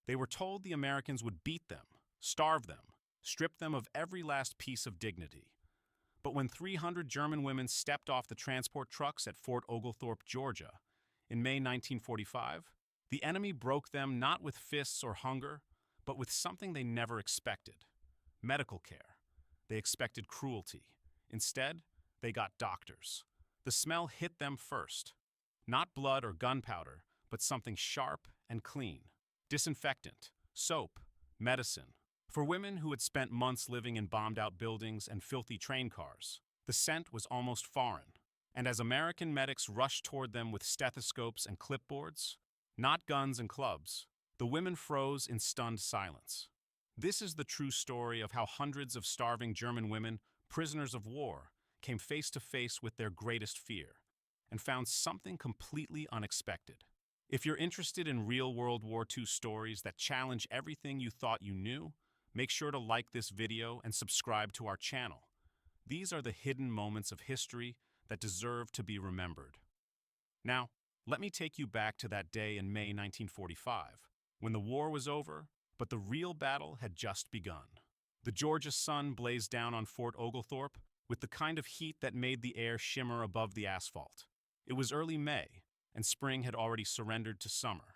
They were told the Americans would beat them, starve them, strip them of every last piece of dignity. But when 300 German women stepped off the transport trucks at Fort Oglethorpe, Georgia, in May 1945, the enemy broke them not with fists or hunger, but with something they never expected: medical care. They expected cruelty. Instead, they got doctors. The smell hit them first. Not blood or gunpowder, but something sharp and clean. Disinfectant, soap, medicine. For women who had spent months living in bombed-out buildings and filthy train cars, the scent was almost foreign. And as American medics rushed toward them with stethoscopes and clipboards, not guns and clubs, the women froze in stunned silence. This is the true story of how hundreds of starving German women, prisoners of war, came face to face with their greatest fear and found something completely unexpected. If you're interested in real World War II stories that challenge everything you thought you knew, make sure to like this video and subscribe to our channel. These are the hidden moments of history that deserve to be remembered. Now, let me take you back to that day in May 1945, when the war was over, but the real battle had just begun. The Georgia sun blazed down on Fort Oglethorpe with the kind of heat that made the air shimmer above the asphalt. It was early May, and spring had already surrendered to summer.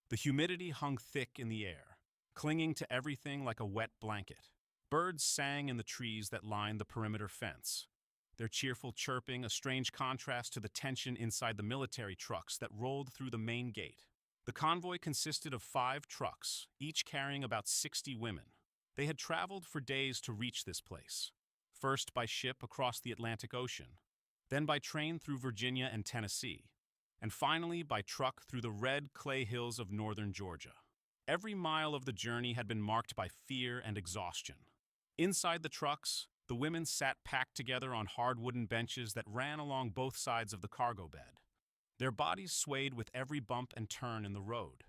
The humidity hung thick in the air, clinging to everything like a wet blanket. Birds sang in the trees that lined the perimeter fence, their cheerful chirping a strange contrast to the tension inside the military trucks that rolled through the main gate. The convoy consisted of 5 trucks, each carrying about 60 women. They had traveled for days to reach this place, first by ship across the Atlantic Ocean, then by train through Virginia and Tennessee, and finally by truck through the red clay hills of northern Georgia. Every mile of the journey had been marked by fear and exhaustion. Inside the trucks, the women sat packed together on hard wooden benches that ran along both sides of the cargo bed. Their bodies swayed with every bump and turn in the road.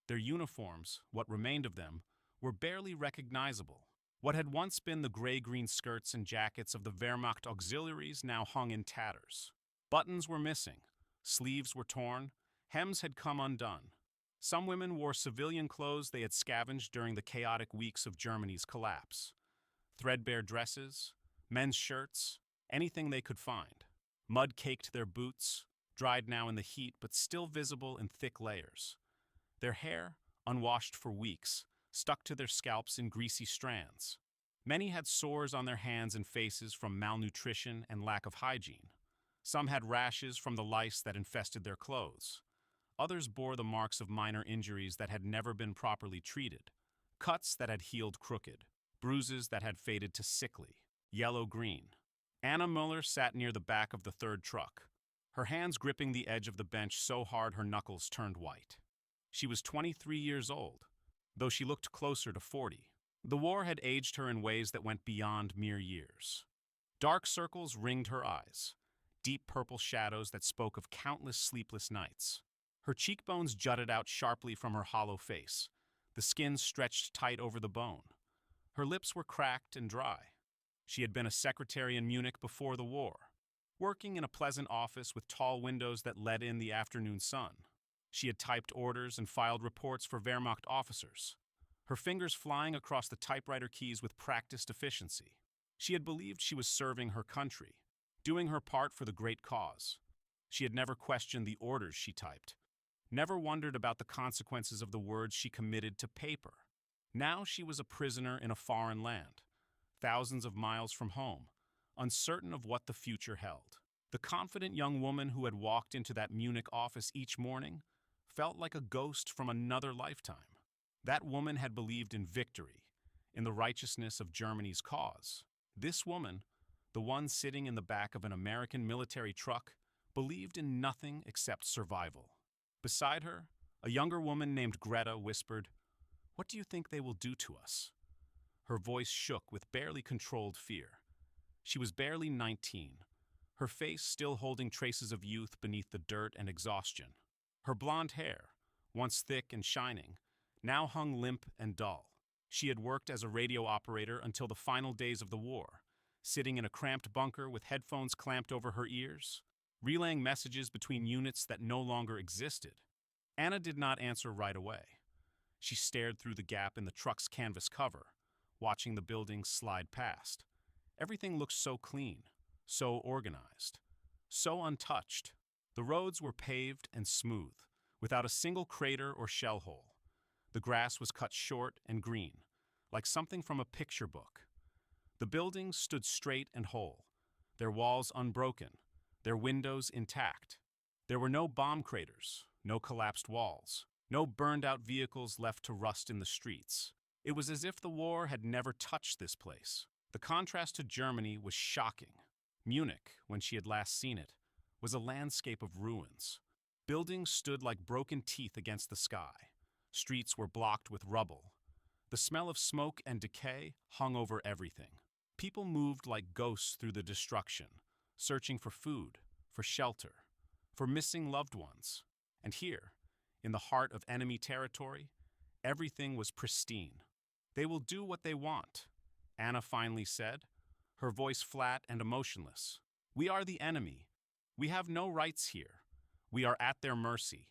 Their uniforms, what remained of them, were barely recognizable. What had once been the gray-green skirts and jackets of the Wehrmacht auxiliaries now hung in tatters. Buttons were missing, sleeves were torn, hems had come undone. Some women wore civilian clothes they had scavenged during the chaotic weeks of Germany's collapse. Threadbare dresses, men's shirts, anything they could find. Mud caked their boots, dried now in the heat but still visible in thick layers. Their hair, unwashed for weeks, stuck to their scalps in greasy strands. Many had sores on their hands and faces from malnutrition and lack of hygiene. Some had rashes from the lice that infested their clothes. Others bore the marks of minor injuries that had never been properly treated, cuts that had healed crooked, bruises that had faded to sickly, yellow-green. Anna Müller sat near the back of the third truck, her hands gripping the edge of the bench so hard her knuckles turned white. She was 23 years old, though she looked closer to 40. The war had aged her in ways that went beyond mere years. Dark circles ringed her eyes, deep purple shadows that spoke of countless sleepless nights. Her cheekbones jutted out sharply from her hollow face, the skin stretched tight over the bone. Her lips were cracked and dry. She had been a secretary in Munich before the war, working in a pleasant office with tall windows that let in the afternoon sun. She had typed orders and filed reports for Wehrmacht officers, her fingers flying across the typewriter keys with practiced efficiency. She had believed she was serving her country, doing her part for the great cause. She had never questioned the orders she typed, never wondered about the consequences of the words she committed to paper. Now she was a prisoner in a foreign land, thousands of miles from home, uncertain of what the future held. The confident young woman who had walked into that Munich office each morning felt like a ghost from another lifetime. That woman had believed in victory, in the righteousness of Germany's cause. This woman, the one sitting in the back of an American military truck, believed in nothing except survival. Beside her, a younger woman named Greta whispered, "What do you think they will do to us?" Her voice shook with barely controlled fear. She was barely 19, her face still holding traces of youth beneath the dirt and exhaustion. Her blonde hair, once thick and shining, now hung limp and dull. She had worked as a radio operator until the final days of the war, sitting in a cramped bunker with headphones clamped over her ears, relaying messages between units that no longer existed. Anna did not answer right away. She stared through the gap in the truck's canvas cover, watching the buildings slide past. Everything looked so clean, so organized, so untouched. The roads were paved and smooth, without a single crater or shell hole. The grass was cut short and green, like something from a picture book. The buildings stood straight and whole, their walls unbroken, their windows intact. There were no bomb craters, no collapsed walls, no burned-out vehicles left to rust in the streets. It was as if the war had never touched this place. The contrast to Germany was shocking. Munich, when she had last seen it, was a landscape of ruins. Buildings stood like broken teeth against the sky. Streets were blocked with rubble. The smell of smoke and decay hung over everything. People moved like ghosts through the destruction, searching for food, for shelter, for missing loved ones. And here, in the heart of enemy territory, everything was pristine. "They will do what they want," Anna finally said, her voice flat and emotionless. "We are the enemy. We have no rights here. We are at their mercy."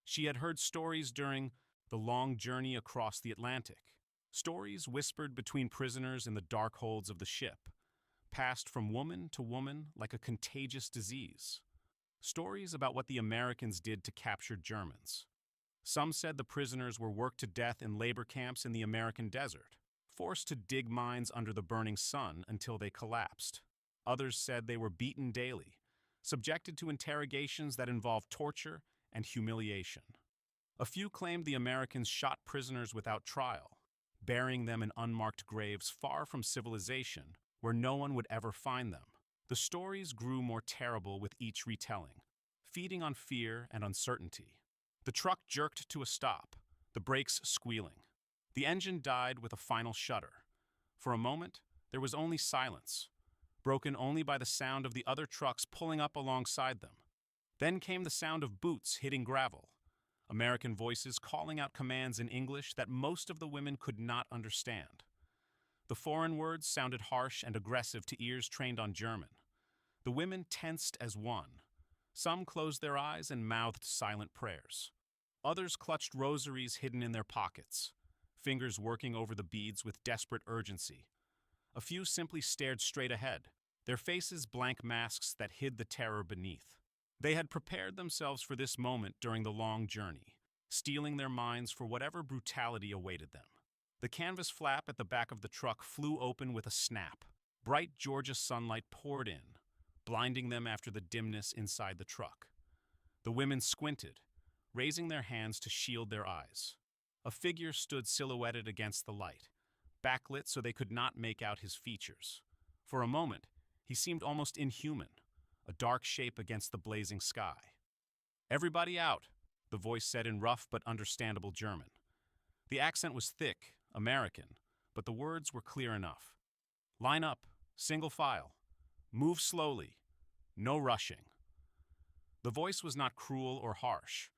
She had heard stories during the long journey across the Atlantic, stories whispered between prisoners in the dark holds of the ship, passed from woman to woman like a contagious disease. Stories about what the Americans did to capture Germans. Some said the prisoners were worked to death in labor camps in the American desert, forced to dig mines under the burning sun until they collapsed. Others said they were beaten daily, subjected to interrogations that involved torture and humiliation. A few claimed the Americans shot prisoners without trial, burying them in unmarked graves far from civilization, where no one would ever find them. The stories grew more terrible with each retelling, feeding on fear and uncertainty. The truck jerked to a stop, the brakes squealing. The engine died with a final shudder. For a moment, there was only silence, broken only by the sound of the other trucks pulling up alongside them. Then came the sound of boots hitting gravel, American voices calling out commands in English that most of the women could not understand. The foreign words sounded harsh and aggressive to ears trained on German. The women tensed as one. Some closed their eyes and mouthed silent prayers. Others clutched rosaries hidden in their pockets, fingers working over the beads with desperate urgency. A few simply stared straight ahead, their faces blank masks that hid the terror beneath. They had prepared themselves for this moment during the long journey, steeling their minds for whatever brutality awaited them. The canvas flap at the back of the truck flew open with a snap. Bright Georgia sunlight poured in, blinding them after the dimness inside the truck. The women squinted, raising their hands to shield their eyes. A figure stood silhouetted against the light, backlit so they could not make out his features. For a moment, he seemed almost inhuman, a dark shape against the blazing sky. "Everybody out," the voice said in rough but understandable German. The accent was thick, American, but the words were clear enough. "Line up, single file. Move slowly. No rushing." The voice was not cruel or harsh.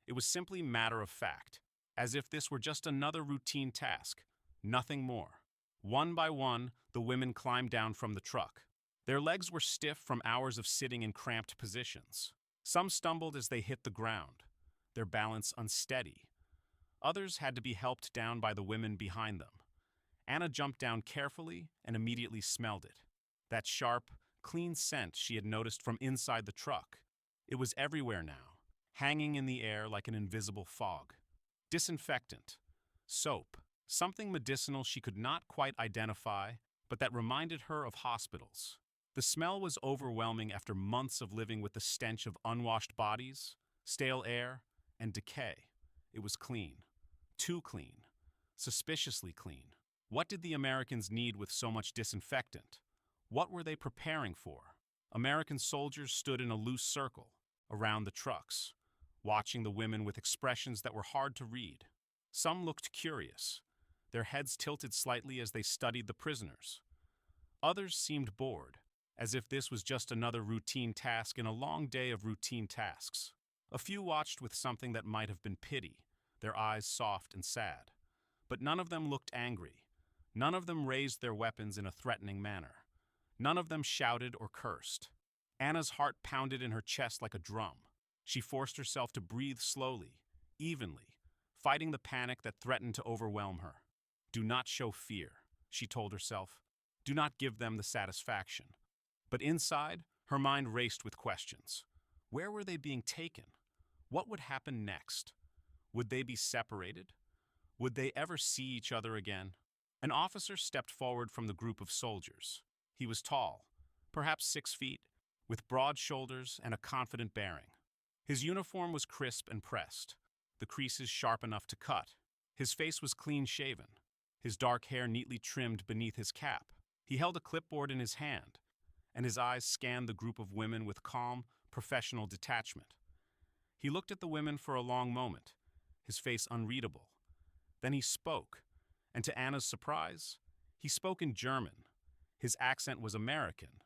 It was simply matter of fact, as if this were just another routine task, nothing more. One by one, the women climbed down from the truck. Their legs were stiff from hours of sitting in cramped positions. Some stumbled as they hit the ground, their balance unsteady. Others had to be helped down by the women behind them. Anna jumped down carefully and immediately smelled it. That sharp, clean scent she had noticed from inside the truck. It was everywhere now, hanging in the air like an invisible fog. Disinfectant, soap, something medicinal she could not quite identify, but that reminded her of hospitals. The smell was overwhelming after months of living with the stench of unwashed bodies, stale air, and decay. It was clean. Too clean. Suspiciously clean. What did the Americans need with so much disinfectant? What were they preparing for? American soldiers stood in a loose circle around the trucks, watching the women with expressions that were hard to read. Some looked curious, their heads tilted slightly as they studied the prisoners. Others seemed bored, as if this was just another routine task in a long day of routine tasks. A few watched with something that might have been pity, their eyes soft and sad. But none of them looked angry. None of them raised their weapons in a threatening manner. None of them shouted or cursed. Anna's heart pounded in her chest like a drum. She forced herself to breathe slowly, evenly, fighting the panic that threatened to overwhelm her. Do not show fear, she told herself. Do not give them the satisfaction. But inside, her mind raced with questions. Where were they being taken? What would happen next? Would they be separated? Would they ever see each other again? An officer stepped forward from the group of soldiers. He was tall, perhaps 6 feet, with broad shoulders and a confident bearing. His uniform was crisp and pressed, the creases sharp enough to cut. His face was clean-shaven, his dark hair neatly trimmed beneath his cap. He held a clipboard in his hand, and his eyes scanned the group of women with calm, professional detachment. He looked at the women for a long moment, his face unreadable. Then he spoke, and to Anna's surprise, he spoke in German. His accent was American,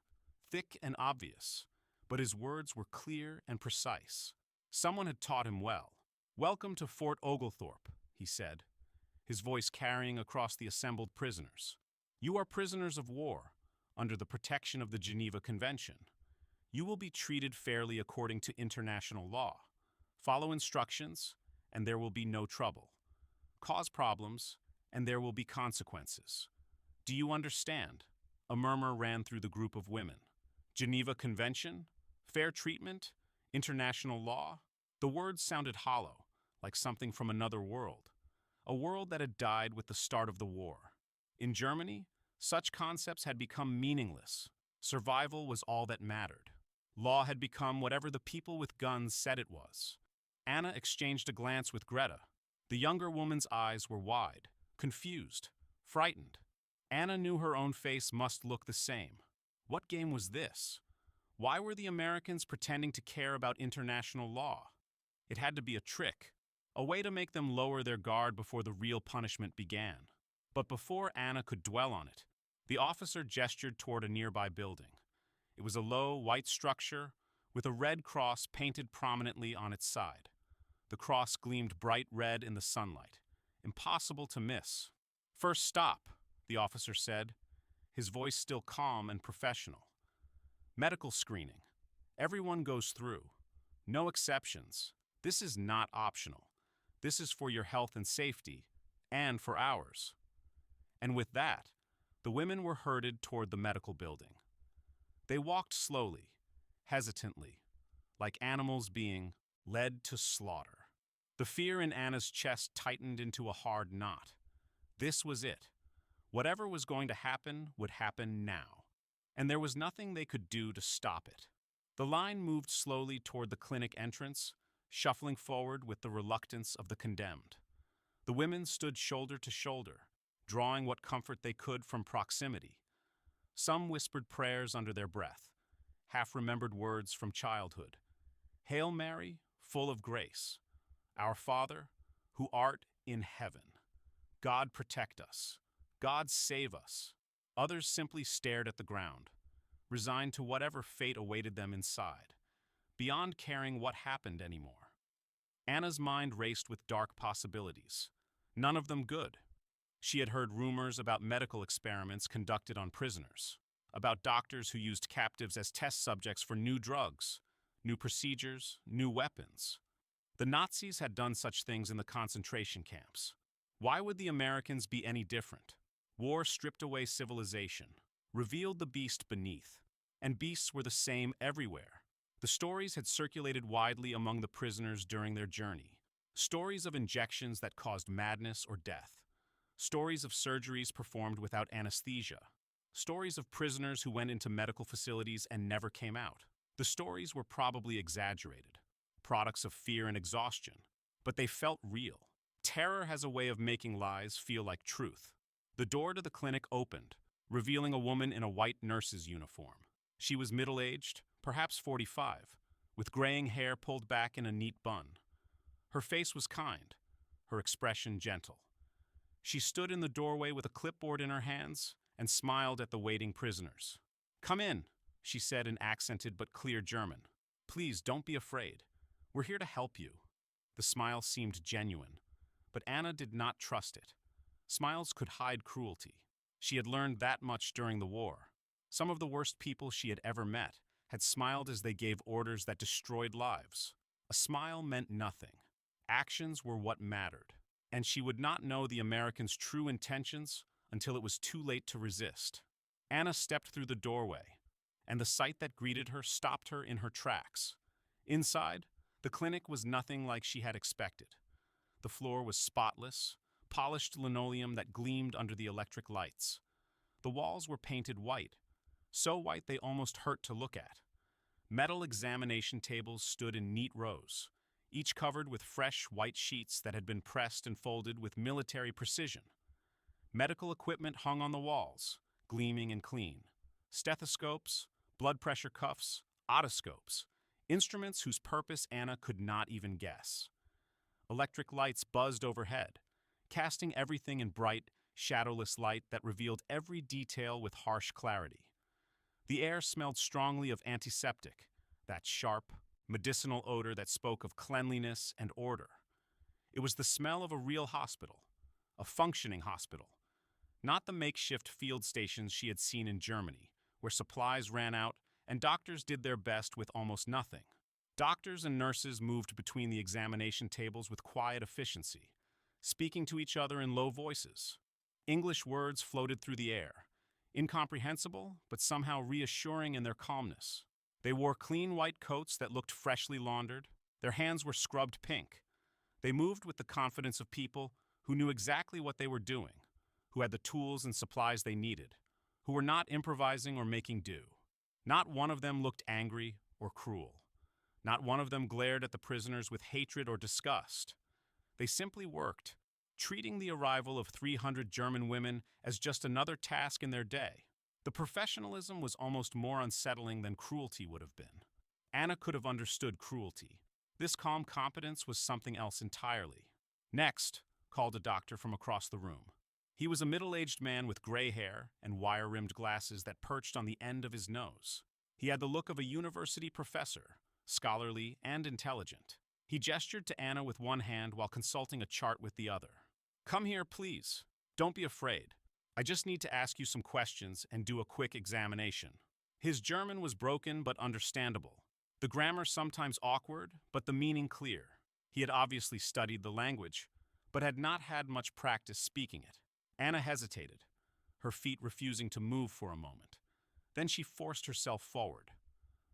thick and obvious, but his words were clear and precise. Someone had taught him well. "Welcome to Fort Oglethorpe," he said, his voice carrying across the assembled prisoners. "You are prisoners of war, under the protection of the Geneva Convention. You will be treated fairly according to international law. Follow instructions, and there will be no trouble. Cause problems, and there will be consequences. Do you understand?" A murmur ran through the group of women. Geneva Convention? Fair treatment? International law? The words sounded hollow, like something from another world. A world that had died with the start of the war. In Germany, such concepts had become meaningless. Survival was all that mattered. Law had become whatever the people with guns said it was. Anna exchanged a glance with Greta. The younger woman's eyes were wide, confused, frightened. Anna knew her own face must look the same. What game was this? Why were the Americans pretending to care about international law? It had to be a trick, a way to make them lower their guard before the real punishment began. But before Anna could dwell on it, the officer gestured toward a nearby building. It was a low, white structure with a red cross painted prominently on its side. The cross gleamed bright red in the sunlight, impossible to miss. "First stop," the officer said, his voice still calm and professional. "Medical screening. Everyone goes through. No exceptions. This is not optional. This is for your health and safety, and for ours." And with that, the women were herded toward the medical building. They walked slowly, hesitantly, like animals being led to slaughter. The fear in Anna's chest tightened into a hard knot. This was it. Whatever was going to happen would happen now, and there was nothing they could do to stop it. The line moved slowly toward the clinic entrance, shuffling forward with the reluctance of the condemned. The women stood shoulder to shoulder, drawing what comfort they could from proximity. Some whispered prayers under their breath, half-remembered words from childhood. "Hail Mary, full of grace. Our Father, who art in heaven. God protect us. God save us." Others simply stared at the ground, resigned to whatever fate awaited them inside, beyond caring what happened anymore. Anna's mind raced with dark possibilities, none of them good. She had heard rumors about medical experiments conducted on prisoners, about doctors who used captives as test subjects for new drugs, new procedures, new weapons. The Nazis had done such things in the concentration camps. Why would the Americans be any different? War stripped away civilization, revealed the beast beneath, and beasts were the same everywhere. The stories had circulated widely among the prisoners during their journey. Stories of injections that caused madness or death. Stories of surgeries performed without anesthesia. Stories of prisoners who went into medical facilities and never came out. The stories were probably exaggerated, products of fear and exhaustion, but they felt real. Terror has a way of making lies feel like truth. The door to the clinic opened, revealing a woman in a white nurse's uniform. She was middle-aged, perhaps 45, with graying hair pulled back in a neat bun. Her face was kind, her expression gentle. She stood in the doorway with a clipboard in her hands and smiled at the waiting prisoners. "Come in," she said in accented but clear German. "Please don't be afraid. We're here to help you." The smile seemed genuine, but Anna did not trust it. Smiles could hide cruelty. She had learned that much during the war. Some of the worst people she had ever met had smiled as they gave orders that destroyed lives. A smile meant nothing. Actions were what mattered. And she would not know the Americans' true intentions until it was too late to resist. Anna stepped through the doorway, and the sight that greeted her stopped her in her tracks. Inside, the clinic was nothing like she had expected. The floor was spotless, polished linoleum that gleamed under the electric lights. The walls were painted white, so white they almost hurt to look at. Metal examination tables stood in neat rows, each covered with fresh white sheets that had been pressed and folded with military precision. Medical equipment hung on the walls, gleaming and clean. Stethoscopes, blood pressure cuffs, otoscopes, instruments whose purpose Anna could not even guess. Electric lights buzzed overhead, casting everything in bright, shadowless light that revealed every detail with harsh clarity. The air smelled strongly of antiseptic, that sharp, medicinal odor that spoke of cleanliness and order. It was the smell of a real hospital, a functioning hospital, not the makeshift field stations she had seen in Germany, where supplies ran out and doctors did their best with almost nothing. Doctors and nurses moved between the examination tables with quiet efficiency, speaking to each other in low voices. English words floated through the air, incomprehensible but somehow reassuring in their calmness. They wore clean white coats that looked freshly laundered. Their hands were scrubbed pink. They moved with the confidence of people who knew exactly what they were doing, who had the tools and supplies they needed, who were not improvising or making do. Not one of them looked angry or cruel. Not one of them glared at the prisoners with hatred or disgust. They simply worked, treating the arrival of 300 German women as just another task in their day. The professionalism was almost more unsettling than cruelty would have been. Anna could have understood cruelty. This calm competence was something else entirely. "Next," called a doctor from across the room. He was a middle-aged man with gray hair and wire-rimmed glasses that perched on the end of his nose. He had the look of a university professor, scholarly and intelligent. He gestured to Anna with one hand while consulting a chart with the other. "Come here, please. Don't be afraid. I just need to ask you some questions and do a quick examination." His German was broken but understandable. The grammar sometimes awkward, but the meaning clear. He had obviously studied the language, but had not had much practice speaking it. Anna hesitated, her feet refusing to move for a moment. Then she forced herself forward.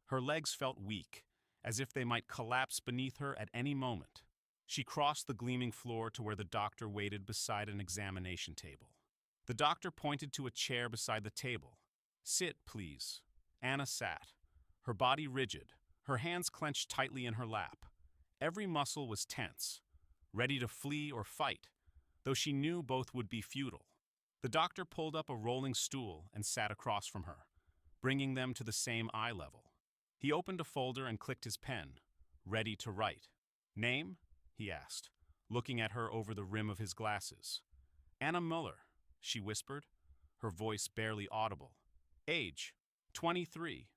Her legs felt weak, as if they might collapse beneath her at any moment. She crossed the gleaming floor to where the doctor waited beside an examination table. The doctor pointed to a chair beside the table. "Sit, please." Anna sat, her body rigid, her hands clenched tightly in her lap. Every muscle was tense, ready to flee or fight, though she knew both would be futile. The doctor pulled up a rolling stool and sat across from her, bringing them to the same eye level. He opened a folder and clicked his pen, ready to write. "Name?" he asked, looking at her over the rim of his glasses. "Anna Müller," she whispered, her voice barely audible. "Age? 23.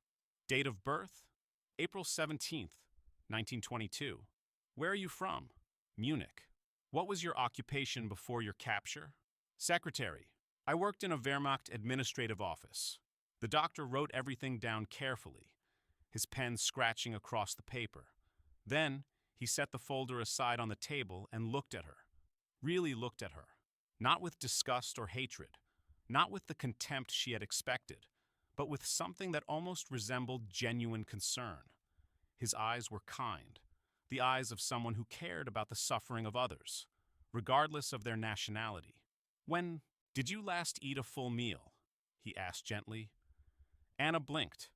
Date of birth? April 17th, 1922. Where are you from? Munich. What was your occupation before your capture? Secretary. I worked in a Wehrmacht administrative office." The doctor wrote everything down carefully, his pen scratching across the paper. Then, he set the folder aside on the table and looked at her. Really looked at her. Not with disgust or hatred, not with the contempt she had expected, but with something that almost resembled genuine concern. His eyes were kind, the eyes of someone who cared about the suffering of others, regardless of their nationality. "When did you last eat a full meal?" he asked gently. Anna blinked,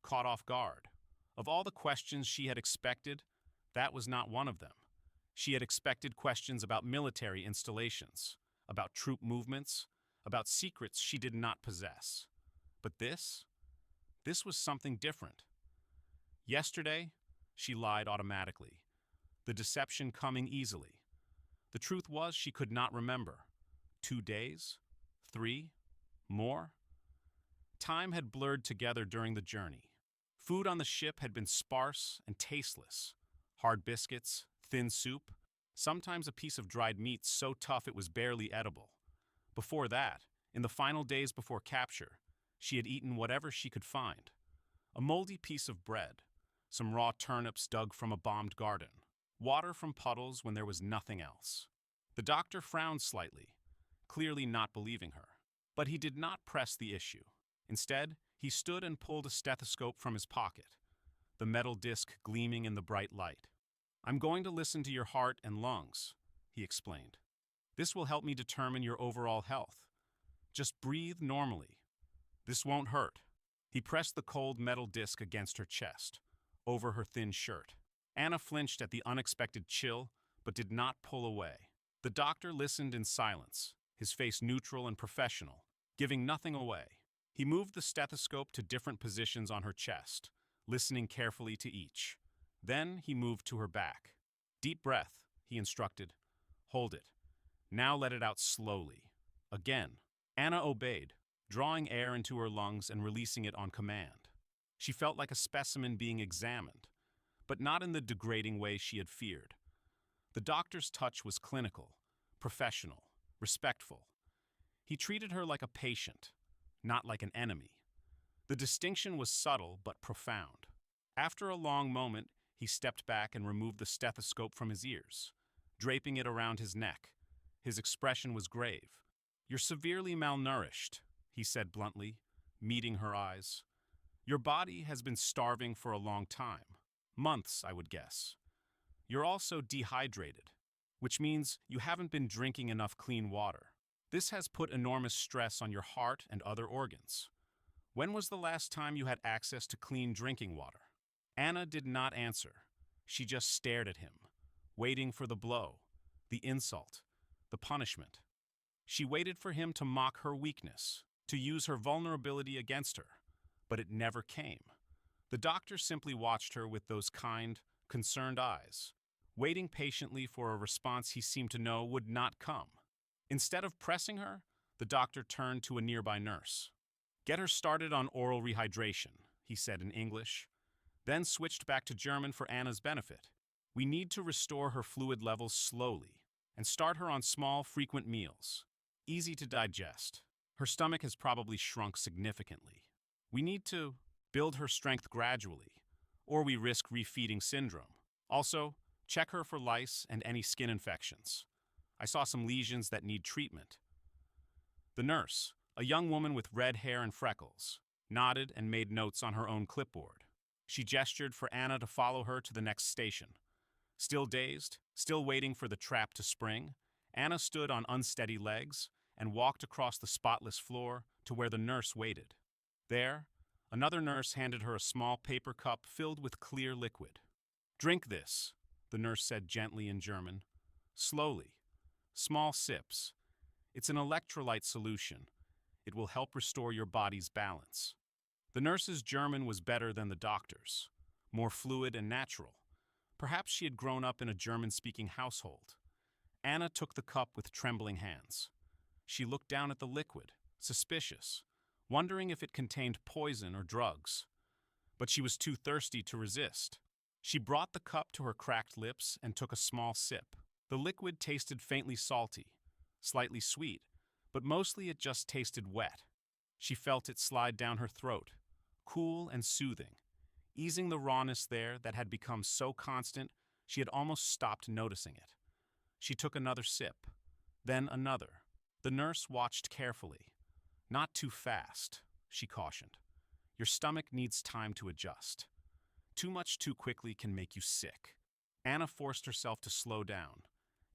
caught off guard. Of all the questions she had expected, that was not one of them. She had expected questions about military installations, about troop movements, about secrets she did not possess. But this was something different. Yesterday, she lied automatically, the deception coming easily. The truth was she could not remember. 2 days? 3? More? Time had blurred together during the journey. Food on the ship had been sparse and tasteless. Hard biscuits, thin soup, sometimes a piece of dried meat so tough it was barely edible. Before that, in the final days before capture, she had eaten whatever she could find. A moldy piece of bread, some raw turnips dug from a bombed garden, water from puddles when there was nothing else. The doctor frowned slightly, clearly not believing her. But he did not press the issue. Instead, he stood and pulled a stethoscope from his pocket, the metal disc gleaming in the bright light. "I'm going to listen to your heart and lungs," he explained. "This will help me determine your overall health. Just breathe normally. This won't hurt." He pressed the cold metal disc against her chest, over her thin shirt. Anna flinched at the unexpected chill, but did not pull away. The doctor listened in silence, his face neutral and professional, giving nothing away. He moved the stethoscope to different positions on her chest, listening carefully to each. Then he moved to her back. "Deep breath," he instructed. "Hold it. Now let it out slowly." Again. Anna obeyed, drawing air into her lungs and releasing it on command. She felt like a specimen being examined, but not in the degrading way she had feared. The doctor's touch was clinical, professional, respectful. He treated her like a patient, not like an enemy. The distinction was subtle but profound. After a long moment, he stepped back and removed the stethoscope from his ears, draping it around his neck. His expression was grave. "You're severely malnourished," he said bluntly, meeting her eyes. "Your body has been starving for a long time. Months, I would guess. You're also dehydrated, which means you haven't been drinking enough clean water. This has put enormous stress on your heart and other organs. When was the last time you had access to clean drinking water?" Anna did not answer. She just stared at him, waiting for the blow, the insult, the punishment. She waited for him to mock her weakness, to use her vulnerability against her, but it never came. The doctor simply watched her with those kind, concerned eyes, waiting patiently for a response he seemed to know would not come. Instead of pressing her, the doctor turned to a nearby nurse. "Get her started on oral rehydration," he said in English, then switched back to German for Anna's benefit. "We need to restore her fluid levels slowly and start her on small, frequent meals, easy to digest. Her stomach has probably shrunk significantly. We need to build her strength gradually, or we risk refeeding syndrome. Also, check her for lice and any skin infections. I saw some lesions that need treatment." The nurse, a young woman with red hair and freckles, nodded and made notes on her own clipboard. She gestured for Anna to follow her to the next station. Still dazed, still waiting for the trap to spring, Anna stood on unsteady legs and walked across the spotless floor to where the nurse waited. There, another nurse handed her a small paper cup filled with clear liquid. "Drink this," the nurse said gently in German. "Slowly. Small sips. It's an electrolyte solution. It will help restore your body's balance." The nurse's German was better than the doctor's, more fluid and natural. Perhaps she had grown up in a German-speaking household. Anna took the cup with trembling hands. She looked down at the liquid, suspicious, wondering if it contained poison or drugs. But she was too thirsty to resist. She brought the cup to her cracked lips and took a small sip. The liquid tasted faintly salty, slightly sweet, but mostly it just tasted wet. She felt it slide down her throat, cool and soothing, easing the rawness there that had become so constant she had almost stopped noticing it. She took another sip, then another. The nurse watched carefully. "Not too fast," she cautioned. "Your stomach needs time to adjust. Too much too quickly can make you sick." Anna forced herself to slow down,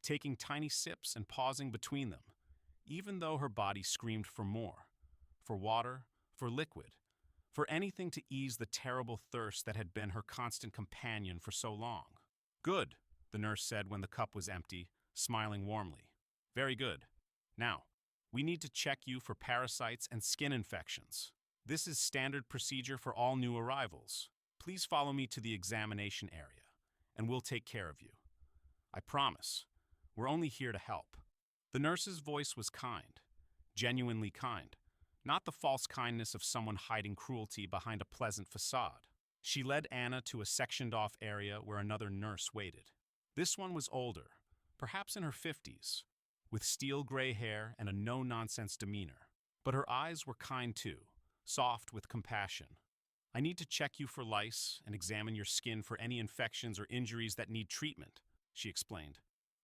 taking tiny sips and pausing between them, even though her body screamed for more, for water, for liquid, for anything to ease the terrible thirst that had been her constant companion for so long. "Good," the nurse said when the cup was empty, smiling warmly. "Very good. Now, we need to check you for parasites and skin infections. This is standard procedure for all new arrivals. Please follow me to the examination area, and we'll take care of you. I promise. We're only here to help." The nurse's voice was kind, genuinely kind, not the false kindness of someone hiding cruelty behind a pleasant facade. She led Anna to a sectioned-off area where another nurse waited. This one was older, perhaps in her 50s, with steel-gray hair and a no-nonsense demeanor. But her eyes were kind too, soft with compassion. "I need to check you for lice and examine your skin for any infections or injuries that need treatment," she explained.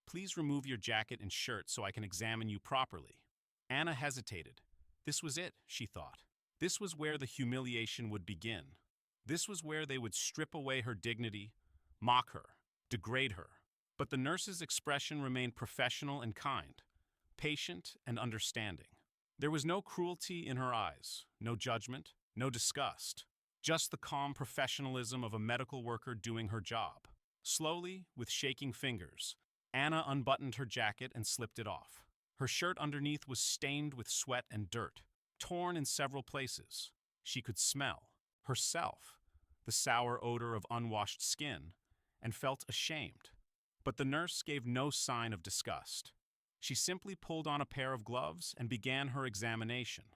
Please remove your jacket and shirt so I can examine you properly." Anna hesitated. This was it, she thought. This was where the humiliation would begin. This was where they would strip away her dignity, mock her, degrade her. But the nurse's expression remained professional and kind, patient and understanding. There was no cruelty in her eyes, no judgment, no disgust, just the calm professionalism of a medical worker doing her job. Slowly, with shaking fingers, Anna unbuttoned her jacket and slipped it off. Her shirt underneath was stained with sweat and dirt, torn in several places. She could smell, herself, the sour odor of unwashed skin, and felt ashamed. But the nurse gave no sign of disgust. She simply pulled on a pair of gloves and began her examination.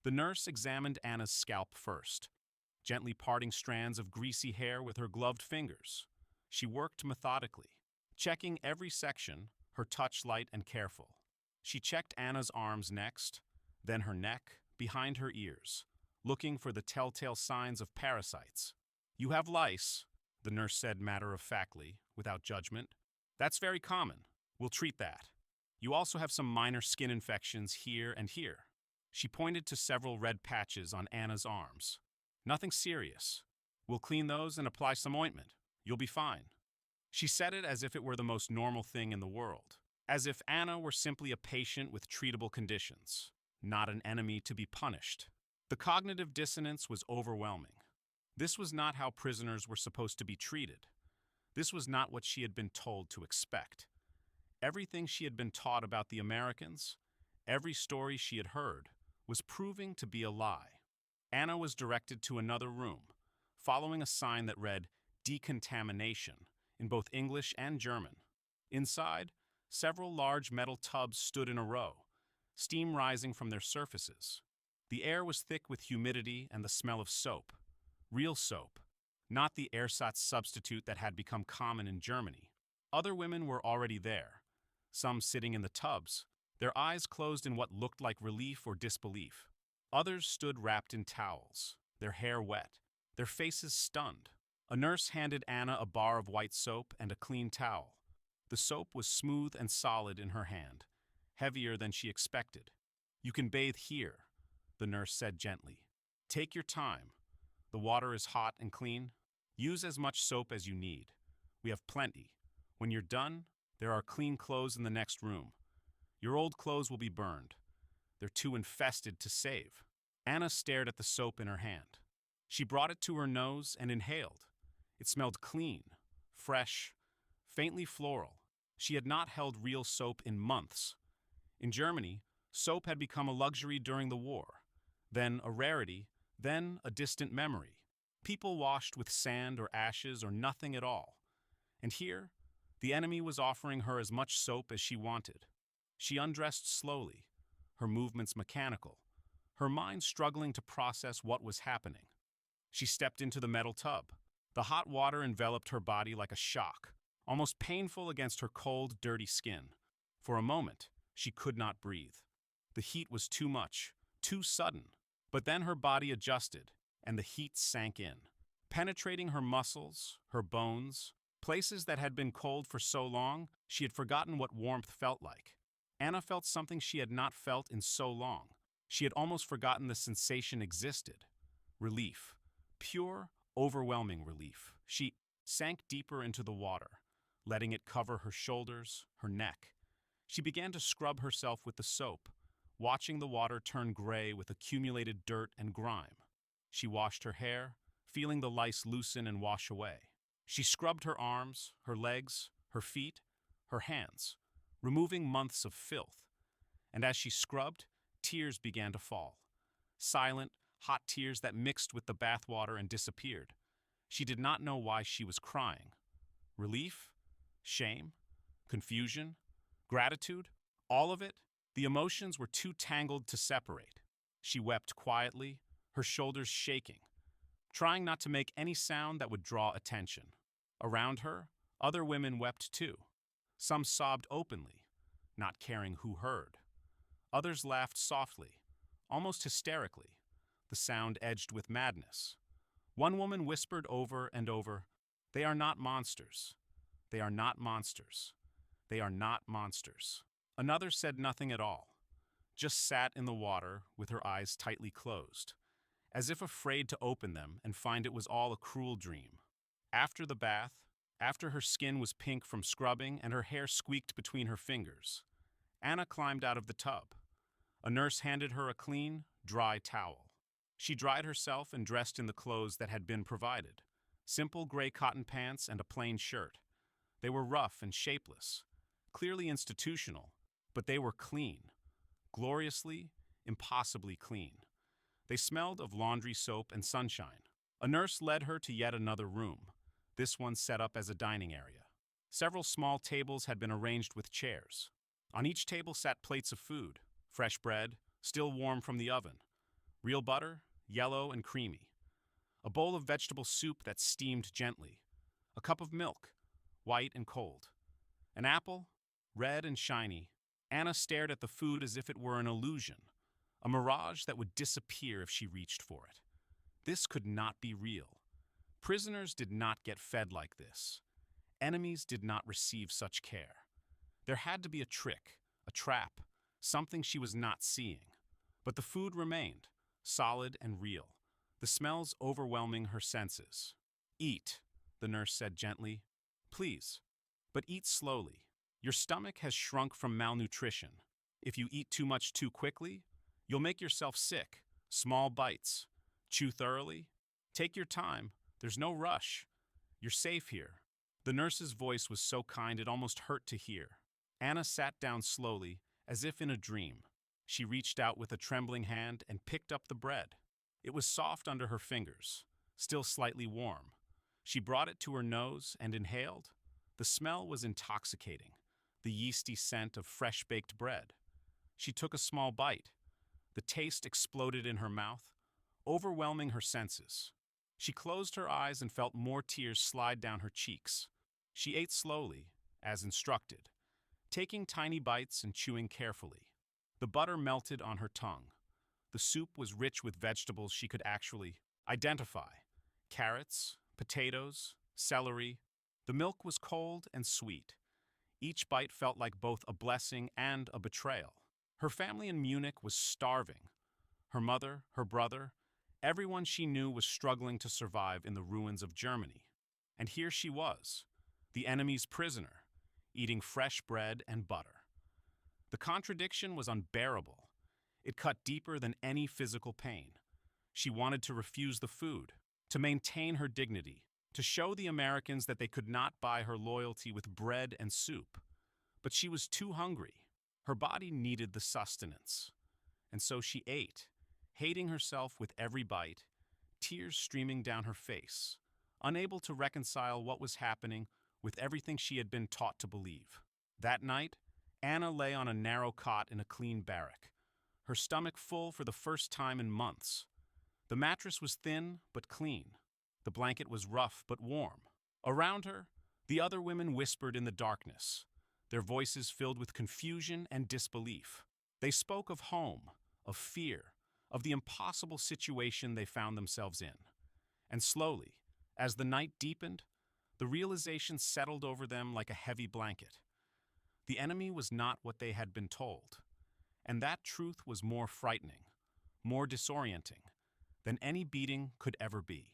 The nurse examined Anna's scalp first, gently parting strands of greasy hair with her gloved fingers. She worked methodically, checking every section, her touch light and careful. She checked Anna's arms next, then her neck, behind her ears, looking for the telltale signs of parasites. "You have lice," the nurse said matter-of-factly, without judgment. "That's very common. We'll treat that. You also have some minor skin infections here and here." She pointed to several red patches on Anna's arms. "Nothing serious. We'll clean those and apply some ointment. You'll be fine." She said it as if it were the most normal thing in the world, as if Anna were simply a patient with treatable conditions, not an enemy to be punished. The cognitive dissonance was overwhelming. This was not how prisoners were supposed to be treated. This was not what she had been told to expect. Everything she had been taught about the Americans, every story she had heard, was proving to be a lie. Anna was directed to another room, following a sign that read decontamination in both English and German. Inside, several large metal tubs stood in a row, steam rising from their surfaces. The air was thick with humidity and the smell of soap. Real soap, not the ersatz substitute that had become common in Germany. Other women were already there, some sitting in the tubs, their eyes closed in what looked like relief or disbelief. Others stood wrapped in towels, their hair wet, their faces stunned. A nurse handed Anna a bar of white soap and a clean towel. The soap was smooth and solid in her hand, heavier than she expected. "You can bathe here," the nurse said gently. "Take your time. The water is hot and clean. Use as much soap as you need. We have plenty. When you're done, there are clean clothes in the next room. Your old clothes will be burned. They're too infested to save." Anna stared at the soap in her hand. She brought it to her nose and inhaled. It smelled clean, fresh, faintly floral. She had not held real soap in months. In Germany, soap had become a luxury during the war, then a rarity, then a distant memory. People washed with sand or ashes or nothing at all. And here, the enemy was offering her as much soap as she wanted. She undressed slowly, her movements mechanical, her mind struggling to process what was happening. She stepped into the metal tub. The hot water enveloped her body like a shock, almost painful against her cold, dirty skin. For a moment, she could not breathe. The heat was too much, too sudden. But then her body adjusted, and the heat sank in, penetrating her muscles, her bones, places that had been cold for so long she had forgotten what warmth felt like. Anna felt something she had not felt in so long. She had almost forgotten the sensation existed. Relief. Pure, overwhelming relief. She sank deeper into the water, letting it cover her shoulders, her neck. She began to scrub herself with the soap, watching the water turn gray with accumulated dirt and grime. She washed her hair, feeling the lice loosen and wash away. She scrubbed her arms, her legs, her feet, her hands, removing months of filth. And as she scrubbed, tears began to fall. Silent, hot tears that mixed with the bathwater and disappeared. She did not know why she was crying. Relief? Shame? Confusion? Gratitude? All of it? The emotions were too tangled to separate. She wept quietly, her shoulders shaking, trying not to make any sound that would draw attention. Around her, other women wept too. Some sobbed openly, not caring who heard. Others laughed softly, almost hysterically, the sound edged with madness. One woman whispered over and over, "They are not monsters. They are not monsters. They are not monsters. Another said nothing at all, just sat in the water with her eyes tightly closed, as if afraid to open them and find it was all a cruel dream. After the bath, after her skin was pink from scrubbing and her hair squeaked between her fingers, Anna climbed out of the tub. A nurse handed her a clean, dry towel. She dried herself and dressed in the clothes that had been provided. Simple gray cotton pants and a plain shirt. They were rough and shapeless, clearly institutional, but they were clean. Gloriously, impossibly clean. They smelled of laundry soap and sunshine. A nurse led her to yet another room, this one set up as a dining area. Several small tables had been arranged with chairs. On each table sat plates of food, fresh bread, still warm from the oven, real butter, yellow and creamy, a bowl of vegetable soup that steamed gently, a cup of milk, white and cold, an apple, red and shiny. Anna stared at the food as if it were an illusion, a mirage that would disappear if she reached for it. This could not be real. Prisoners did not get fed like this. Enemies did not receive such care. There had to be a trick, a trap, something she was not seeing. But the food remained, solid and real, the smells overwhelming her senses. "Eat," the nurse said gently. "Please, but eat slowly. Your stomach has shrunk from malnutrition. If you eat too much too quickly, you'll make yourself sick. Small bites. Chew thoroughly. Take your time. There's no rush. You're safe here." The nurse's voice was so kind it almost hurt to hear. Anna sat down slowly, as if in a dream. She reached out with a trembling hand and picked up the bread. It was soft under her fingers, still slightly warm. She brought it to her nose and inhaled. The smell was intoxicating, the yeasty scent of fresh-baked bread. She took a small bite. The taste exploded in her mouth, overwhelming her senses. She closed her eyes and felt more tears slide down her cheeks. She ate slowly, as instructed, taking tiny bites and chewing carefully. The butter melted on her tongue. The soup was rich with vegetables she could actually identify. Carrots, potatoes, celery. The milk was cold and sweet. Each bite felt like both a blessing and a betrayal. Her family in Munich was starving. Her mother, her brother, everyone she knew was struggling to survive in the ruins of Germany. And here she was, the enemy's prisoner, eating fresh bread and butter. The contradiction was unbearable. It cut deeper than any physical pain. She wanted to refuse the food, to maintain her dignity, to show the Americans that they could not buy her loyalty with bread and soup. But she was too hungry. Her body needed the sustenance. And so she ate, hating herself with every bite, tears streaming down her face, unable to reconcile what was happening with everything she had been taught to believe. That night, Anna lay on a narrow cot in a clean barrack, her stomach full for the first time in months. The mattress was thin but clean. The blanket was rough but warm. Around her, the other women whispered in the darkness, their voices filled with confusion and disbelief. They spoke of home, of fear, of the impossible situation they found themselves in. And slowly, as the night deepened, the realization settled over them like a heavy blanket. The enemy was not what they had been told, and that truth was more frightening, more disorienting, than any beating could ever be.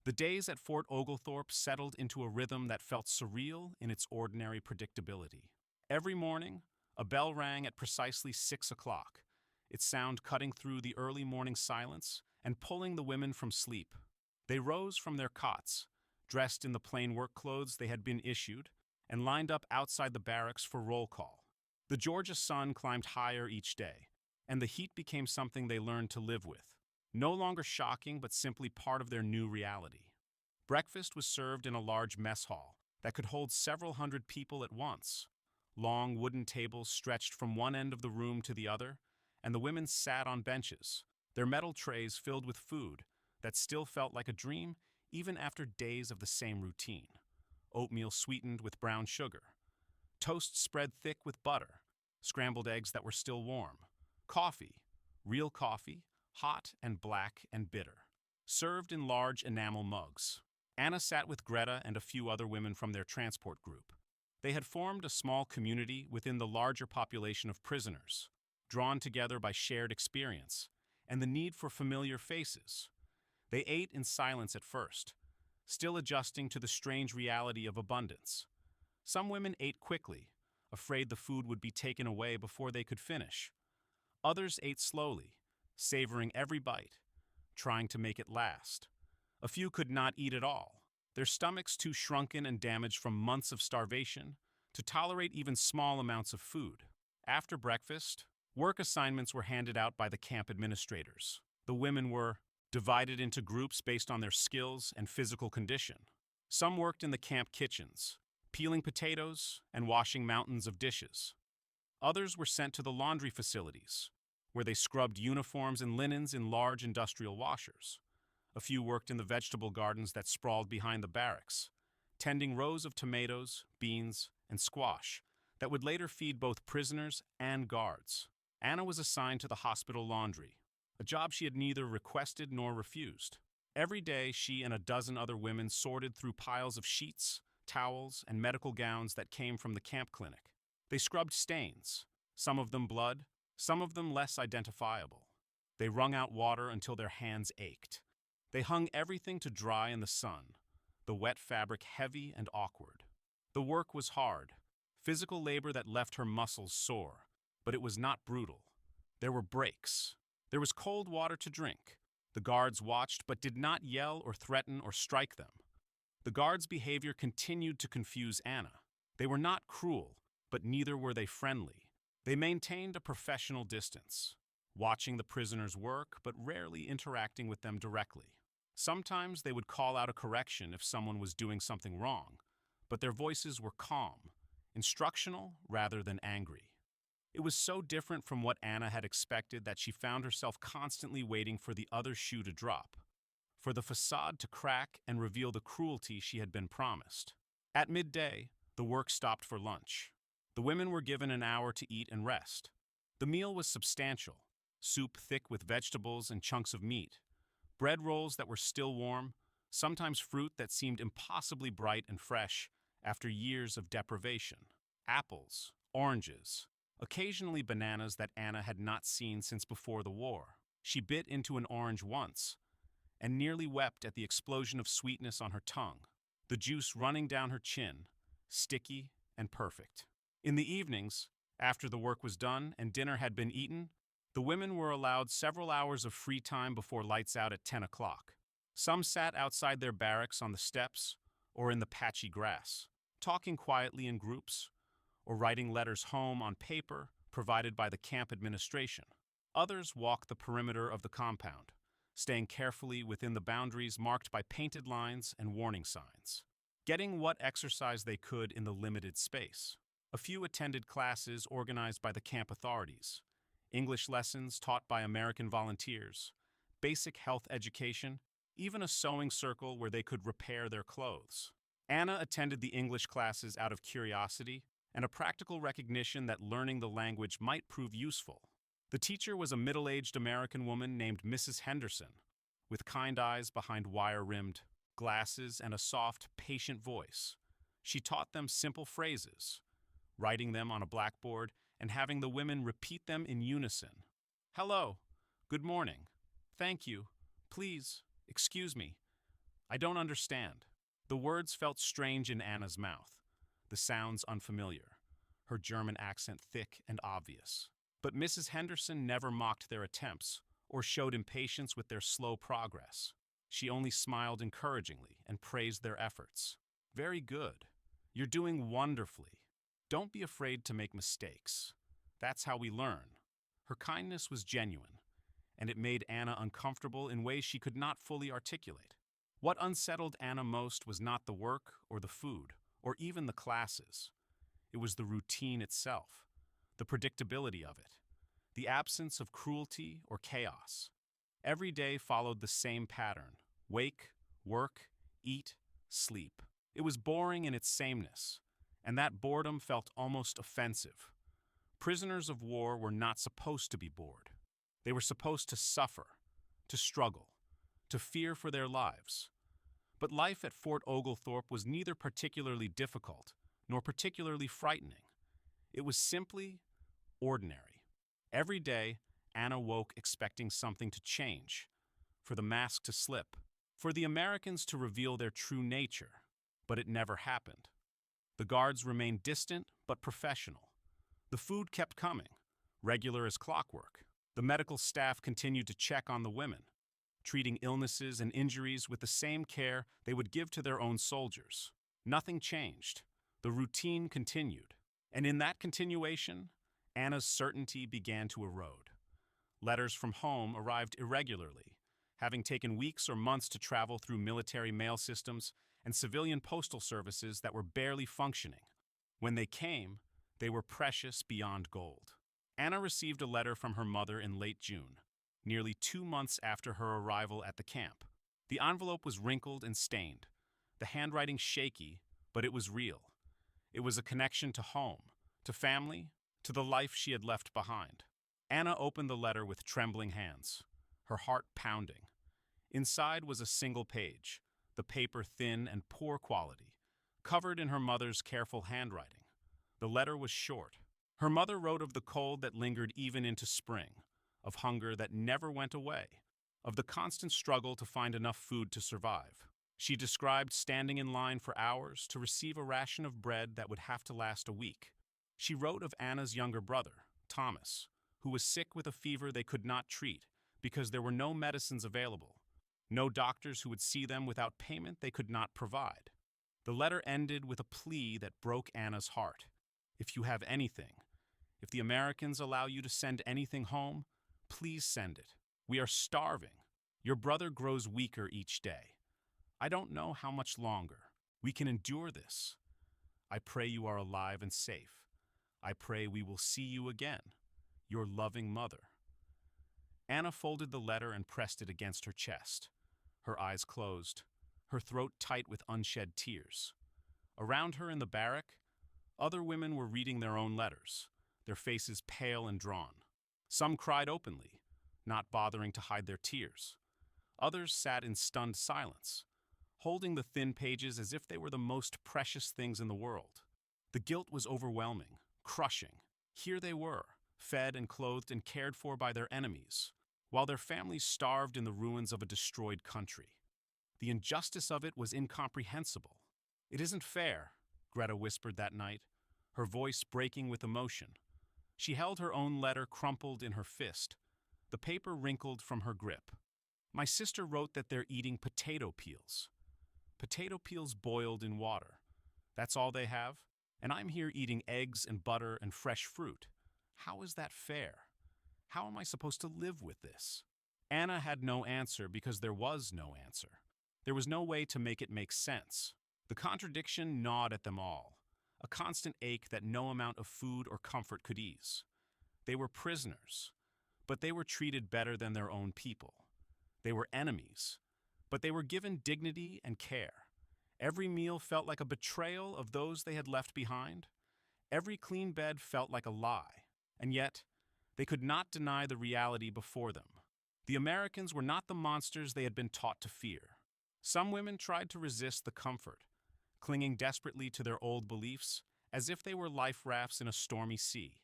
The days at Fort Oglethorpe settled into a rhythm that felt surreal in its ordinary predictability. Every morning, a bell rang at precisely 6 o'clock, its sound cutting through the early morning silence and pulling the women from sleep. They rose from their cots, dressed in the plain work clothes they had been issued, and lined up outside the barracks for roll call. The Georgia sun climbed higher each day, and the heat became something they learned to live with, no longer shocking but simply part of their new reality. Breakfast was served in a large mess hall that could hold several hundred people at once. Long wooden tables stretched from one end of the room to the other, and the women sat on benches, their metal trays filled with food that still felt like a dream even after days of the same routine. Oatmeal sweetened with brown sugar, toast spread thick with butter, scrambled eggs that were still warm, coffee, real coffee, hot and black and bitter, served in large enamel mugs. Anna sat with Greta and a few other women from their transport group. They had formed a small community within the larger population of prisoners, drawn together by shared experience and the need for familiar faces. They ate in silence at first, still adjusting to the strange reality of abundance. Some women ate quickly, afraid the food would be taken away before they could finish. Others ate slowly, savoring every bite, trying to make it last. A few could not eat at all, their stomachs too shrunken and damaged from months of starvation to tolerate even small amounts of food. After breakfast, work assignments were handed out by the camp administrators. The women were divided into groups based on their skills and physical condition. Some worked in the camp kitchens, peeling potatoes and washing mountains of dishes. Others were sent to the laundry facilities, where they scrubbed uniforms and linens in large industrial washers. A few worked in the vegetable gardens that sprawled behind the barracks, tending rows of tomatoes, beans, and squash that would later feed both prisoners and guards. Anna was assigned to the hospital laundry, a job she had neither requested nor refused. Every day, she and a dozen other women sorted through piles of sheets, towels, and medical gowns that came from the camp clinic. They scrubbed stains, some of them blood, some of them less identifiable. They wrung out water until their hands ached. They hung everything to dry in the sun, the wet fabric heavy and awkward. The work was hard, physical labor that left her muscles sore, but it was not brutal. There were breaks. There was cold water to drink. The guards watched but did not yell or threaten or strike them. The guards' behavior continued to confuse Anna. They were not cruel, but neither were they friendly. They maintained a professional distance, watching the prisoners work but rarely interacting with them directly. Sometimes they would call out a correction if someone was doing something wrong, but their voices were calm, instructional rather than angry. It was so different from what Anna had expected that she found herself constantly waiting for the other shoe to drop, for the facade to crack and reveal the cruelty she had been promised. At midday, the work stopped for lunch. The women were given an hour to eat and rest. The meal was substantial, soup thick with vegetables and chunks of meat, bread rolls that were still warm, sometimes fruit that seemed impossibly bright and fresh after years of deprivation, apples, oranges, occasionally bananas that Anna had not seen since before the war. She bit into an orange once and nearly wept at the explosion of sweetness on her tongue, the juice running down her chin, sticky and perfect. In the evenings, after the work was done and dinner had been eaten, the women were allowed several hours of free time before lights out at 10 o'clock. Some sat outside their barracks on the steps or in the patchy grass, talking quietly in groups or writing letters home on paper provided by the camp administration. Others walked the perimeter of the compound, staying carefully within the boundaries marked by painted lines and warning signs, getting what exercise they could in the limited space. A few attended classes organized by the camp authorities, English lessons taught by American volunteers, basic health education, even a sewing circle where they could repair their clothes. Anna attended the English classes out of curiosity and a practical recognition that learning the language might prove useful. The teacher was a middle-aged American woman named Mrs. Henderson, with kind eyes behind wire-rimmed glasses and a soft, patient voice. She taught them simple phrases, writing them on a blackboard and having the women repeat them in unison. Hello, good morning, thank you, please, excuse me, I don't understand. The words felt strange in Anna's mouth, the sounds unfamiliar, her German accent thick and obvious. But Mrs. Henderson never mocked their attempts or showed impatience with their slow progress. She only smiled encouragingly and praised their efforts. Very good. You're doing wonderfully. Don't be afraid to make mistakes. That's how we learn. Her kindness was genuine, and it made Anna uncomfortable in ways she could not fully articulate. What unsettled Anna most was not the work or the food, or even the classes. It was the routine itself, the predictability of it, the absence of cruelty or chaos. Every day followed the same pattern: wake, work, eat, sleep. It was boring in its sameness, and that boredom felt almost offensive. Prisoners of war were not supposed to be bored. They were supposed to suffer, to struggle, to fear for their lives. But life at Fort Oglethorpe was neither particularly difficult nor particularly frightening. It was simply ordinary. Every day, Anna woke expecting something to change, for the mask to slip, for the Americans to reveal their true nature, but it never happened. The guards remained distant but professional. The food kept coming, regular as clockwork. The medical staff continued to check on the women, treating illnesses and injuries with the same care they would give to their own soldiers. Nothing changed. The routine continued. And in that continuation, Anna's certainty began to erode. Letters from home arrived irregularly, having taken weeks or months to travel through military mail systems and civilian postal services that were barely functioning. When they came, they were precious beyond gold. Anna received a letter from her mother in late June, nearly 2 months after her arrival at the camp. The envelope was wrinkled and stained, the handwriting shaky, but it was real. It was a connection to home, to family, to the life she had left behind. Anna opened the letter with trembling hands, her heart pounding. Inside was a single page, the paper thin and poor quality, covered in her mother's careful handwriting. The letter was short. Her mother wrote of the cold that lingered even into spring, of hunger that never went away, of the constant struggle to find enough food to survive. She described standing in line for hours to receive a ration of bread that would have to last a week. She wrote of Anna's younger brother, Thomas, who was sick with a fever they could not treat because there were no medicines available, no doctors who would see them without payment they could not provide. The letter ended with a plea that broke Anna's heart. If you have anything, if the Americans allow you to send anything home, please send it. We are starving. Your brother grows weaker each day. I don't know how much longer. We can endure this. I pray you are alive and safe. I pray we will see you again. Your loving mother. Anna folded the letter and pressed it against her chest. Her eyes closed, her throat tight with unshed tears. Around her in the barrack, other women were reading their own letters, their faces pale and drawn. Some cried openly, not bothering to hide their tears. Others sat in stunned silence, holding the thin pages as if they were the most precious things in the world. The guilt was overwhelming, crushing. Here they were, fed and clothed and cared for by their enemies, while their families starved in the ruins of a destroyed country. The injustice of it was incomprehensible. "It isn't fair," Greta whispered that night, her voice breaking with emotion. She held her own letter crumpled in her fist, the paper wrinkled from her grip. "My sister wrote that they're eating potato peels. Potato peels boiled in water. That's all they have? And I'm here eating eggs and butter and fresh fruit. How is that fair? How am I supposed to live with this?" Anna had no answer because there was no answer. There was no way to make it make sense. The contradiction gnawed at them all, a constant ache that no amount of food or comfort could ease. They were prisoners, but they were treated better than their own people. They were enemies, but they were given dignity and care. Every meal felt like a betrayal of those they had left behind. Every clean bed felt like a lie, and yet they could not deny the reality before them. The Americans were not the monsters they had been taught to fear. Some women tried to resist the comfort, clinging desperately to their old beliefs as if they were life rafts in a stormy sea.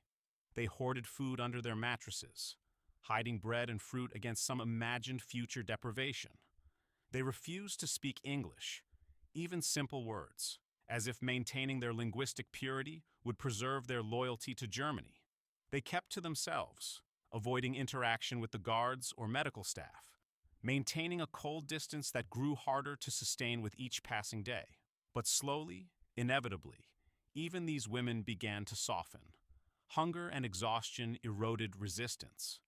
They hoarded food under their mattresses, hiding bread and fruit against some imagined future deprivation. They refused to speak English, even simple words, as if maintaining their linguistic purity would preserve their loyalty to Germany. They kept to themselves, avoiding interaction with the guards or medical staff, maintaining a cold distance that grew harder to sustain with each passing day. But slowly, inevitably, even these women began to soften. Hunger and exhaustion eroded resistance.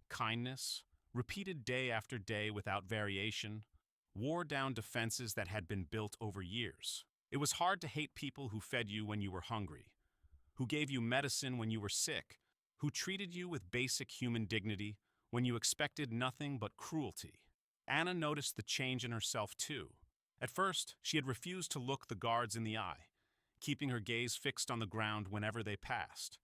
Kindness, repeated day after day without variation, wore down defenses that had been built over years. It was hard to hate people who fed you when you were hungry, who gave you medicine when you were sick, who treated you with basic human dignity when you expected nothing but cruelty. Anna noticed the change in herself too. At first, she had refused to look the guards in the eye, keeping her gaze fixed on the ground whenever they passed.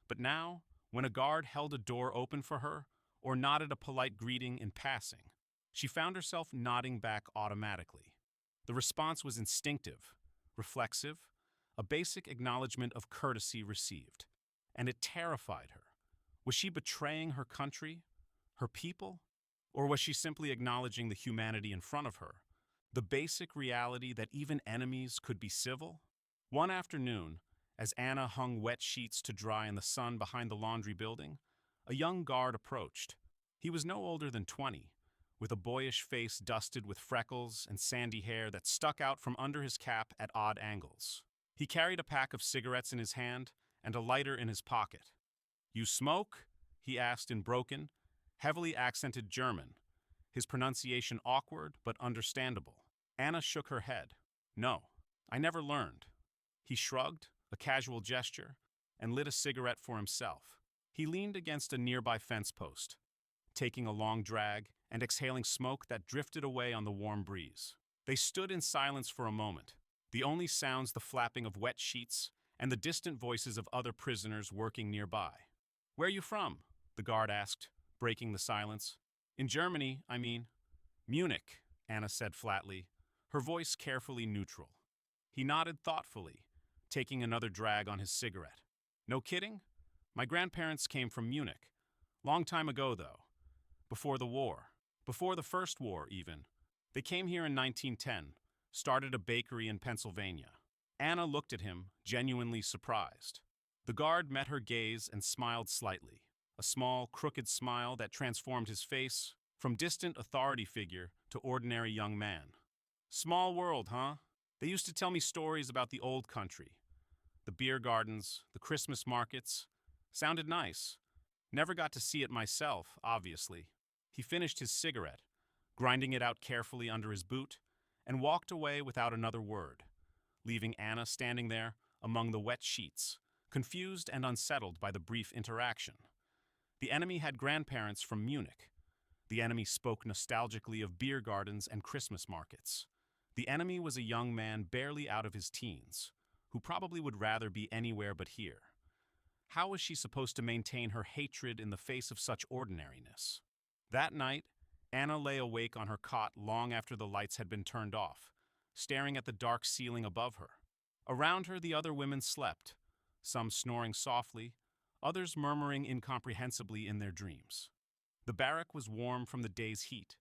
But now, when a guard held a door open for her or nodded a polite greeting in passing, she found herself nodding back automatically. The response was instinctive, reflexive, a basic acknowledgement of courtesy received. And it terrified her. Was she betraying her country, her people? Or was she simply acknowledging the humanity in front of her? The basic reality that even enemies could be civil? One afternoon, as Anna hung wet sheets to dry in the sun behind the laundry building, a young guard approached. He was no older than 20, with a boyish face dusted with freckles and sandy hair that stuck out from under his cap at odd angles. He carried a pack of cigarettes in his hand and a lighter in his pocket. "You smoke?" he asked in broken, heavily accented German, his pronunciation awkward but understandable. Anna shook her head. "No, I never learned." He shrugged, a casual gesture, and lit a cigarette for himself. He leaned against a nearby fence post, taking a long drag and exhaling smoke that drifted away on the warm breeze. They stood in silence for a moment, the only sounds the flapping of wet sheets and the distant voices of other prisoners working nearby. "Where are you from?" the guard asked, breaking the silence. "In Germany, I mean." "Munich," Anna said flatly, her voice carefully neutral. He nodded thoughtfully, taking another drag on his cigarette. "No kidding? My grandparents came from Munich. Long time ago, though. Before the war. Before the First War, even. They came here in 1910, started a bakery in Pennsylvania." Anna looked at him, genuinely surprised. The guard met her gaze and smiled slightly, a small, crooked smile that transformed his face from distant authority figure to ordinary young man. "Small world, huh? They used to tell me stories about the old country. The beer gardens, the Christmas markets. Sounded nice. Never got to see it myself, obviously." He finished his cigarette, grinding it out carefully under his boot, and walked away without another word, leaving Anna standing there among the wet sheets, confused and unsettled by the brief interaction. The enemy had grandparents from Munich. The enemy spoke nostalgically of beer gardens and Christmas markets. The enemy was a young man barely out of his teens, who probably would rather be anywhere but here. How was she supposed to maintain her hatred in the face of such ordinariness? That night, Anna lay awake on her cot long after the lights had been turned off, staring at the dark ceiling above her. Around her, the other women slept, some snoring softly, others murmuring incomprehensibly in their dreams. The barrack was warm from the day's heat,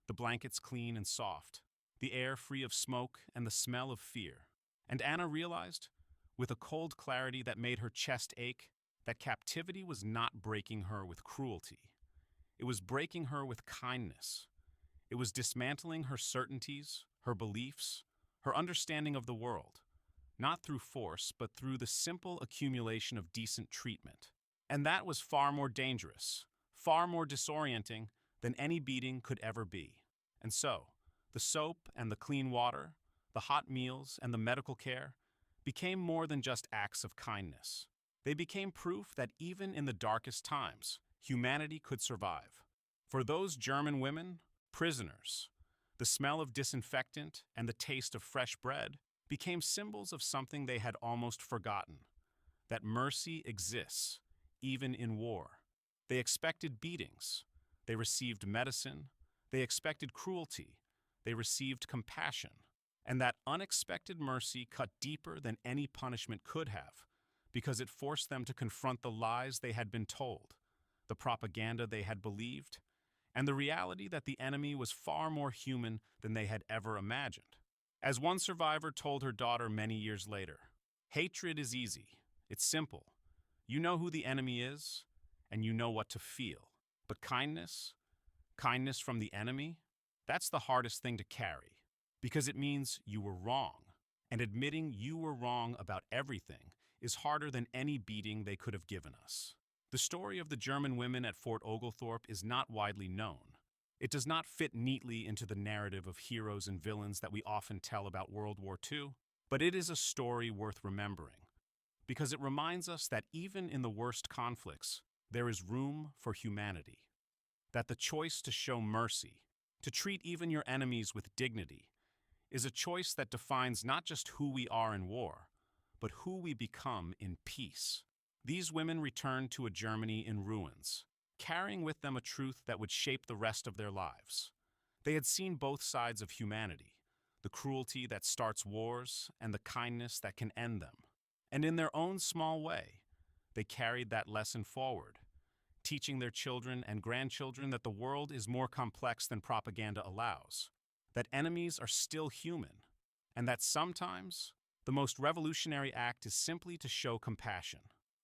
the blankets clean and soft, the air free of smoke and the smell of fear. And Anna realized, with a cold clarity that made her chest ache, that captivity was not breaking her with cruelty. It was breaking her with kindness. It was dismantling her certainties, her beliefs, her understanding of the world, not through force, but through the simple accumulation of decent treatment. And that was far more dangerous, far more disorienting than any beating could ever be. And so, the soap and the clean water, the hot meals and the medical care became more than just acts of kindness. They became proof that even in the darkest times, humanity could survive. For those German women, prisoners, the smell of disinfectant and the taste of fresh bread became symbols of something they had almost forgotten, that mercy exists, even in war. They expected beatings. They received medicine. They expected cruelty. They received compassion. And that unexpected mercy cut deeper than any punishment could have, because it forced them to confront the lies they had been told, the propaganda they had believed, and the reality that the enemy was far more human than they had ever imagined. As one survivor told her daughter many years later, "Hatred is easy. It's simple. You know who the enemy is, and you know what to feel. But kindness from the enemy, that's the hardest thing to carry, because it means you were wrong. And admitting you were wrong about everything is harder than any beating they could have given us." The story of the German women at Fort Oglethorpe is not widely known. It does not fit neatly into the narrative of heroes and villains that we often tell about World War II, but it is a story worth remembering, because it reminds us that even in the worst conflicts, there is room for humanity. That the choice to show mercy, to treat even your enemies with dignity, is a choice that defines not just who we are in war, but who we become in peace. These women returned to a Germany in ruins, carrying with them a truth that would shape the rest of their lives. They had seen both sides of humanity, the cruelty that starts wars, and the kindness that can end them. And in their own small way, they carried that lesson forward, teaching their children and grandchildren that the world is more complex than propaganda allows, that enemies are still human, and that sometimes the most revolutionary act is simply to show compassion.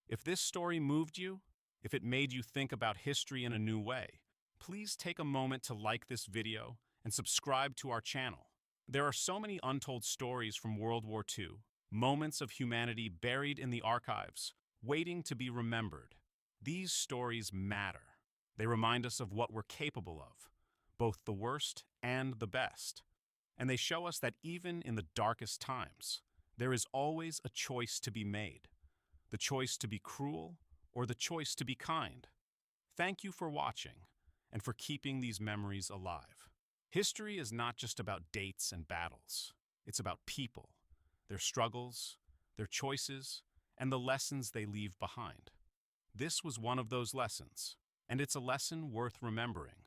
If this story moved you, if it made you think about history in a new way, please take a moment to like this video and subscribe to our channel. There are so many untold stories from World War II, moments of humanity buried in the archives, waiting to be remembered. These stories matter. They remind us of what we're capable of, both the worst and the best. And they show us that even in the darkest times, there is always a choice to be made. The choice to be cruel or the choice to be kind. Thank you for watching and for keeping these memories alive. History is not just about dates and battles. It's about people, their struggles, their choices, and the lessons they leave behind. This was one of those lessons, and it's a lesson worth remembering.